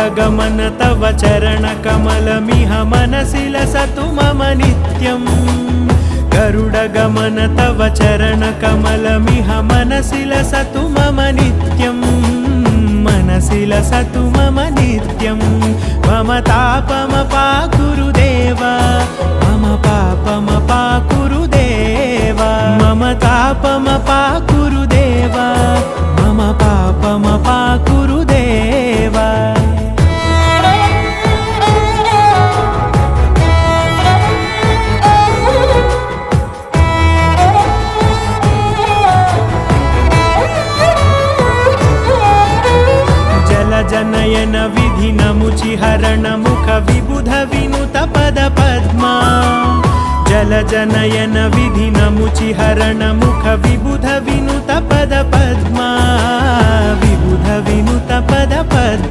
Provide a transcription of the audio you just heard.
गरुडगमन तव चरणकमलमिह मनसि लसतु मम नित्यम् गरुडगमन तव चरणकमलमिह मनसि लसतु मम नित्यम् मनसि लसतु मम नित्यम् मम तापमपाकुरुदेव मम पापमपाकुरुदेव मम तापमपाकुरुदेव मम पापमपाकुरुदेव जनयन विधिनमुचिहरण मुख विबुध विनुत पद पद्मा जलजनयन विधिनमुचिहरण मुख विबुध विनुत पद पद्मा विबुध विनुत पद पद्मा